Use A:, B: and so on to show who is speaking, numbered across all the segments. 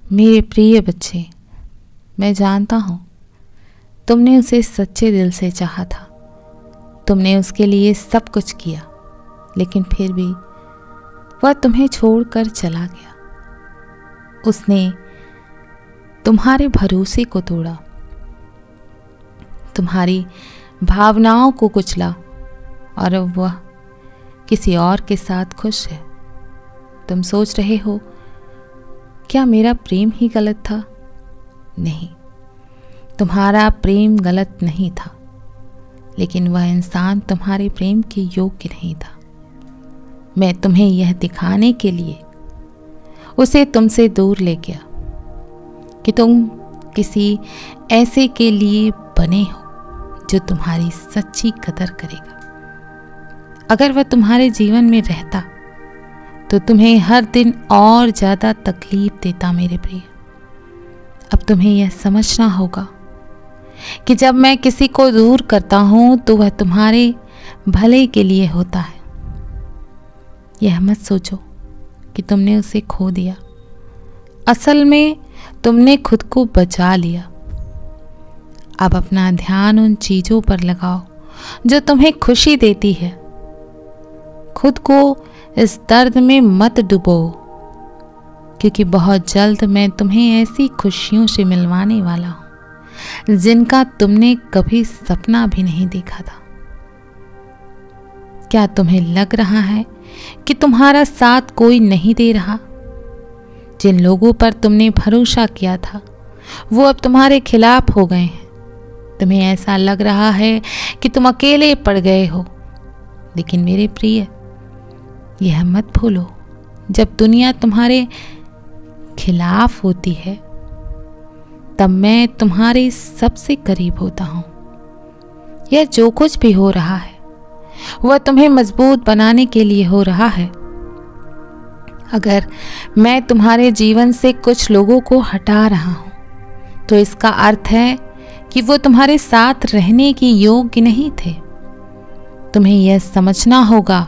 A: मेरे प्रिय बच्चे, मैं जानता हूँ तुमने उसे सच्चे दिल से चाहा था। तुमने उसके लिए सब कुछ किया, लेकिन फिर भी वह तुम्हें छोड़कर चला गया। उसने तुम्हारे भरोसे को तोड़ा, तुम्हारी भावनाओं को कुचला और अब वह किसी और के साथ खुश है। तुम सोच रहे हो, क्या मेरा प्रेम ही गलत था? नहीं, तुम्हारा प्रेम गलत नहीं था, लेकिन वह इंसान तुम्हारे प्रेम के योग्य नहीं था। मैं तुम्हें यह दिखाने के लिए उसे तुमसे दूर ले गया कि तुम किसी ऐसे के लिए बने हो जो तुम्हारी सच्ची कदर करेगा। अगर वह तुम्हारे जीवन में रहता तो तुम्हें हर दिन और ज़्यादा तकलीफ देता। मेरे प्रिय, अब तुम्हें यह समझना होगा कि जब मैं किसी को दूर करता हूं तो वह तुम्हारे भले के लिए होता है। यह मत सोचो कि तुमने उसे खो दिया। असल में तुमने खुद को बचा लिया। अब अपना ध्यान उन चीज़ों पर लगाओ जो तुम्हें खुशी देती है। खुद को इस दर्द में मत डुबो, क्योंकि बहुत जल्द मैं तुम्हें ऐसी खुशियों से मिलवाने वाला हूं जिनका तुमने कभी सपना भी नहीं देखा था। क्या तुम्हें लग रहा है कि तुम्हारा साथ कोई नहीं दे रहा? जिन लोगों पर तुमने भरोसा किया था वो अब तुम्हारे खिलाफ हो गए हैं। तुम्हें ऐसा लग रहा है कि तुम अकेले पड़ गए हो, लेकिन मेरे प्रिय, यह मत भूलो, जब दुनिया तुम्हारे खिलाफ होती है तब मैं तुम्हारे सबसे करीब होता हूं। यह जो कुछ भी हो रहा है वह तुम्हें मजबूत बनाने के लिए हो रहा है। अगर मैं तुम्हारे जीवन से कुछ लोगों को हटा रहा हूं तो इसका अर्थ है कि वो तुम्हारे साथ रहने के योग्य नहीं थे। तुम्हें यह समझना होगा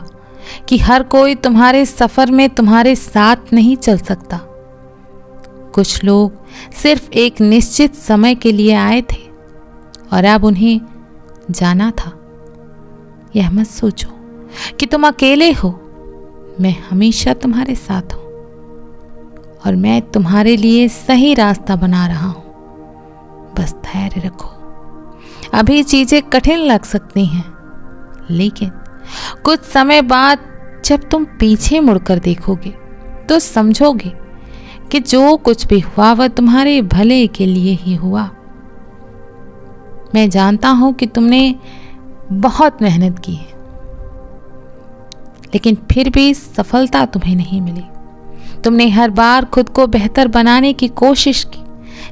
A: कि हर कोई तुम्हारे सफर में तुम्हारे साथ नहीं चल सकता। कुछ लोग सिर्फ एक निश्चित समय के लिए आए थे और अब उन्हें जाना था। यह मत सोचो कि तुम अकेले हो। मैं हमेशा तुम्हारे साथ हूं और मैं तुम्हारे लिए सही रास्ता बना रहा हूं। बस धैर्य रखो। अभी चीजें कठिन लग सकती हैं, लेकिन कुछ समय बाद जब तुम पीछे मुड़कर देखोगे तो समझोगे कि जो कुछ भी हुआ वह तुम्हारे भले के लिए ही हुआ। मैं जानता हूं कि तुमने बहुत मेहनत की है, लेकिन फिर भी सफलता तुम्हें नहीं मिली। तुमने हर बार खुद को बेहतर बनाने की कोशिश की,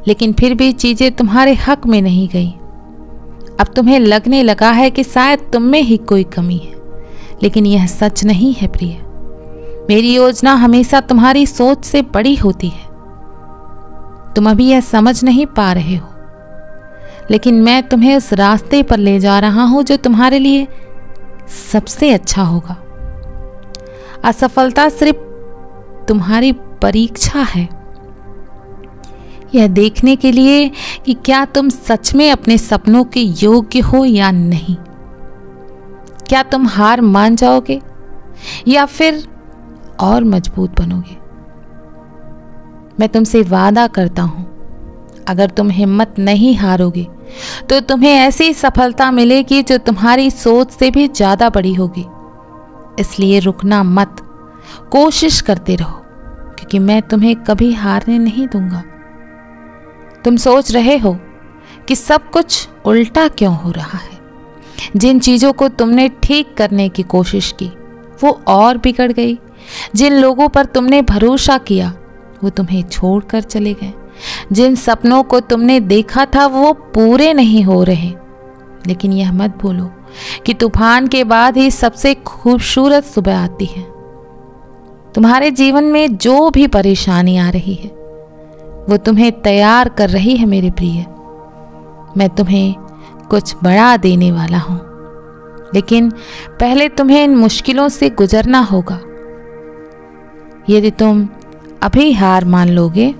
A: लेकिन फिर भी चीजें तुम्हारे हक में नहीं गई। अब तुम्हें लगने लगा है कि शायद तुम में ही कोई कमी है, लेकिन यह सच नहीं है प्रिय। मेरी योजना हमेशा तुम्हारी सोच से बड़ी होती है। तुम अभी यह समझ नहीं पा रहे हो, लेकिन मैं तुम्हें उस रास्ते पर ले जा रहा हूं जो तुम्हारे लिए सबसे अच्छा होगा। असफलता सिर्फ तुम्हारी परीक्षा है, यह देखने के लिए कि क्या तुम सच में अपने सपनों के योग्य हो या नहीं। क्या तुम हार मान जाओगे या फिर और मजबूत बनोगे? मैं तुमसे वादा करता हूं, अगर तुम हिम्मत नहीं हारोगे तो तुम्हें ऐसी सफलता मिलेगी जो तुम्हारी सोच से भी ज्यादा बड़ी होगी। इसलिए रुकना मत, कोशिश करते रहो, क्योंकि मैं तुम्हें कभी हारने नहीं दूंगा। तुम सोच रहे हो कि सब कुछ उल्टा क्यों हो रहा है। जिन चीजों को तुमने ठीक करने की कोशिश की वो और बिगड़ गई। जिन लोगों पर तुमने भरोसा किया वो तुम्हें छोड़कर चले गए। जिन सपनों को तुमने देखा था वो पूरे नहीं हो रहे। लेकिन यह मत भूलो कि तूफान के बाद ही सबसे खूबसूरत सुबह आती है। तुम्हारे जीवन में जो भी परेशानी आ रही है वो तुम्हें तैयार कर रही है मेरे प्रिय। मैं तुम्हें कुछ बड़ा देने वाला हूं, लेकिन पहले तुम्हें इन मुश्किलों से गुजरना होगा। यदि तुम अभी हार मान लोगे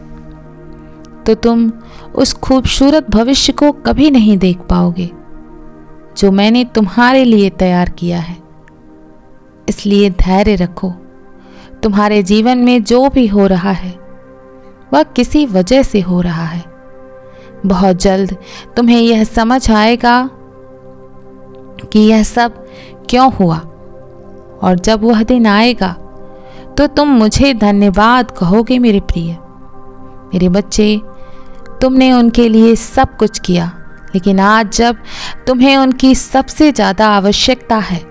A: तो तुम उस खूबसूरत भविष्य को कभी नहीं देख पाओगे जो मैंने तुम्हारे लिए तैयार किया है। इसलिए धैर्य रखो। तुम्हारे जीवन में जो भी हो रहा है वह किसी वजह से हो रहा है। बहुत जल्द तुम्हें यह समझ आएगा कि यह सब क्यों हुआ, और जब वह दिन आएगा तो तुम मुझे धन्यवाद कहोगे मेरे प्रिय। मेरे बच्चे, तुमने उनके लिए सब कुछ किया, लेकिन आज जब तुम्हें उनकी सबसे ज़्यादा आवश्यकता है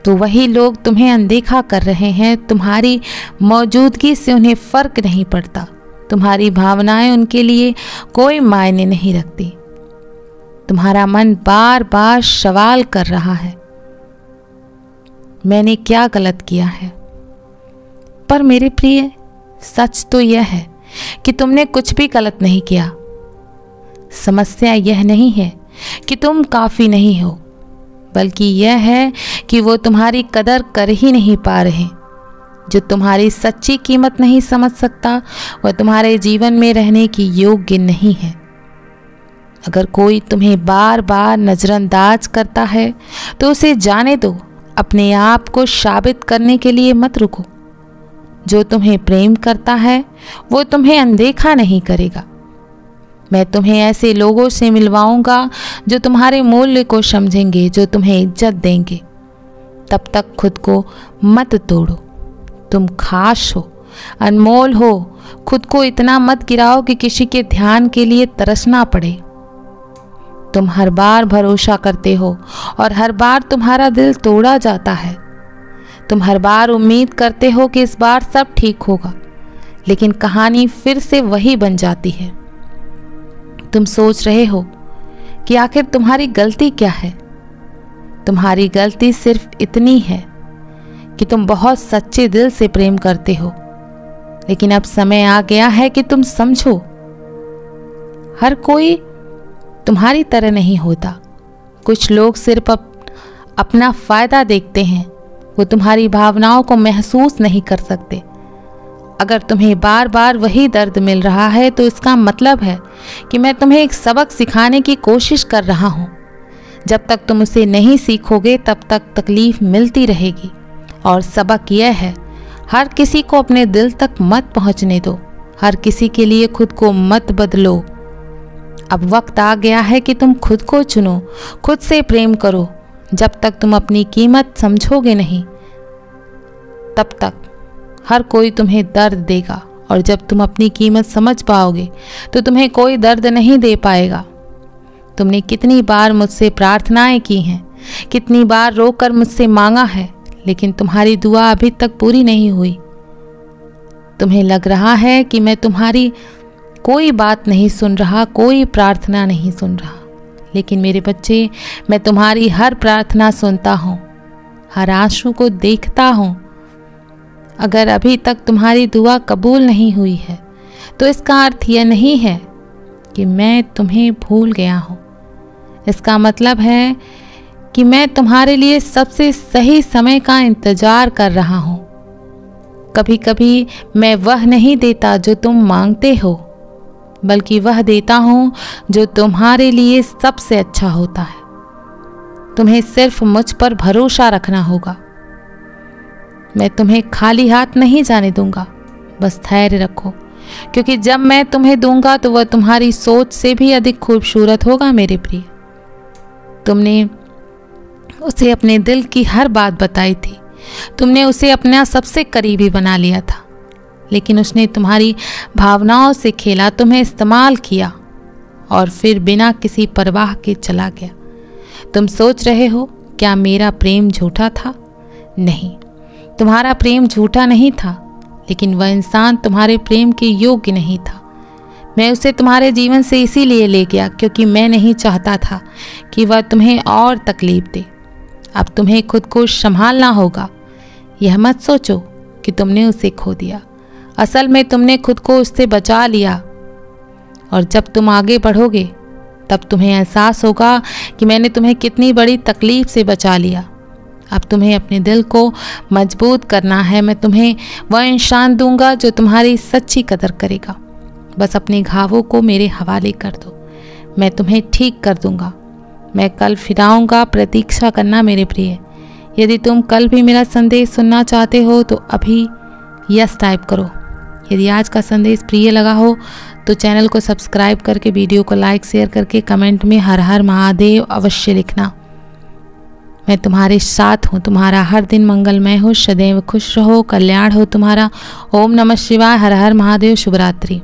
A: तो वही लोग तुम्हें अनदेखा कर रहे हैं। तुम्हारी मौजूदगी से उन्हें फर्क नहीं पड़ता। तुम्हारी भावनाएं उनके लिए कोई मायने नहीं रखती। तुम्हारा मन बार बार सवाल कर रहा है, मैंने क्या गलत किया है? पर मेरे प्रिय, सच तो यह है कि तुमने कुछ भी गलत नहीं किया। समस्या यह नहीं है कि तुम काफ़ी नहीं हो, बल्कि यह है कि वो तुम्हारी कदर कर ही नहीं पा रहे। जो तुम्हारी सच्ची कीमत नहीं समझ सकता वह तुम्हारे जीवन में रहने की योग्य नहीं है। अगर कोई तुम्हें बार बार नज़रअंदाज करता है तो उसे जाने दो। अपने आप को साबित करने के लिए मत रुको। जो तुम्हें प्रेम करता है वो तुम्हें अनदेखा नहीं करेगा। मैं तुम्हें ऐसे लोगों से मिलवाऊंगा जो तुम्हारे मूल्य को समझेंगे, जो तुम्हें इज्जत देंगे। तब तक खुद को मत तोड़ो। तुम खास हो, अनमोल हो। खुद को इतना मत गिराओ कि किसी के ध्यान के लिए तरसना पड़े। तुम हर बार भरोसा करते हो और हर बार तुम्हारा दिल तोड़ा जाता है। तुम हर बार उम्मीद करते हो कि इस बार सब ठीक होगा, लेकिन कहानी फिर से वही बन जाती है। तुम सोच रहे हो कि आखिर तुम्हारी गलती क्या है। तुम्हारी गलती सिर्फ इतनी है कि तुम बहुत सच्चे दिल से प्रेम करते हो। लेकिन अब समय आ गया है कि तुम समझो, हर कोई तुम्हारी तरह नहीं होता। कुछ लोग सिर्फ अपना फायदा देखते हैं। वो तुम्हारी भावनाओं को महसूस नहीं कर सकते। अगर तुम्हें बार बार वही दर्द मिल रहा है तो इसका मतलब है कि मैं तुम्हें एक सबक सिखाने की कोशिश कर रहा हूँ। जब तक तुम उसे नहीं सीखोगे तब तक तकलीफ मिलती रहेगी। और सबक यह है, हर किसी को अपने दिल तक मत पहुँचने दो। हर किसी के लिए खुद को मत बदलो। अब वक्त आ गया है कि तुम खुद को चुनो, खुद से प्रेम करो। जब तक तुम अपनी कीमत समझोगे नहीं, तब तक हर कोई तुम्हें दर्द देगा, और जब तुम अपनी कीमत समझ पाओगे तो तुम्हें कोई दर्द नहीं दे पाएगा। तुमने कितनी बार मुझसे प्रार्थनाएं की हैं, कितनी बार रोकर मुझसे मांगा है, लेकिन तुम्हारी दुआ अभी तक पूरी नहीं हुई। तुम्हें लग रहा है कि मैं तुम्हारी कोई बात नहीं सुन रहा, कोई प्रार्थना नहीं सुन रहा, लेकिन मेरे बच्चे, मैं तुम्हारी हर प्रार्थना सुनता हूँ, हर आंसू को देखता हूँ। अगर अभी तक तुम्हारी दुआ कबूल नहीं हुई है तो इसका अर्थ यह नहीं है कि मैं तुम्हें भूल गया हूँ। इसका मतलब है कि मैं तुम्हारे लिए सबसे सही समय का इंतज़ार कर रहा हूँ। कभी कभी मैं वह नहीं देता जो तुम मांगते हो, बल्कि वह देता हूँ जो तुम्हारे लिए सबसे अच्छा होता है। तुम्हें सिर्फ मुझ पर भरोसा रखना होगा। मैं तुम्हें खाली हाथ नहीं जाने दूंगा। बस धैर्य रखो, क्योंकि जब मैं तुम्हें दूंगा तो वह तुम्हारी सोच से भी अधिक खूबसूरत होगा मेरे प्रिय। तुमने उसे अपने दिल की हर बात बताई थी। तुमने उसे अपना सबसे करीबी बना लिया था, लेकिन उसने तुम्हारी भावनाओं से खेला, तुम्हें इस्तेमाल किया और फिर बिना किसी परवाह के चला गया। तुम सोच रहे हो, क्या मेरा प्रेम झूठा था? नहीं, तुम्हारा प्रेम झूठा नहीं था, लेकिन वह इंसान तुम्हारे प्रेम के योग्य नहीं था। मैं उसे तुम्हारे जीवन से इसीलिए ले गया क्योंकि मैं नहीं चाहता था कि वह तुम्हें और तकलीफ दे। अब तुम्हें खुद को संभालना होगा। यह मत सोचो कि तुमने उसे खो दिया। असल में तुमने खुद को उससे बचा लिया, और जब तुम आगे बढ़ोगे तब तुम्हें एहसास होगा कि मैंने तुम्हें कितनी बड़ी तकलीफ से बचा लिया। अब तुम्हें अपने दिल को मजबूत करना है। मैं तुम्हें वह इंसान दूंगा जो तुम्हारी सच्ची कदर करेगा, बस अपने घावों को मेरे हवाले कर दो, मैं तुम्हें ठीक कर दूंगा। मैं कल फिर आऊँगा, प्रतीक्षा करना मेरे प्रिय। यदि तुम कल भी मेरा संदेश सुनना चाहते हो तो अभी यस टाइप करो। यदि आज का संदेश प्रिय लगा हो तो चैनल को सब्सक्राइब करके, वीडियो को लाइक शेयर करके कमेंट में हर हर महादेव अवश्य लिखना। मैं तुम्हारे साथ हूँ। तुम्हारा हर दिन मंगलमय हो, सदैव खुश रहो, कल्याण हो तुम्हारा। ओम नमः शिवाय। हर हर महादेव। शुभ रात्रि।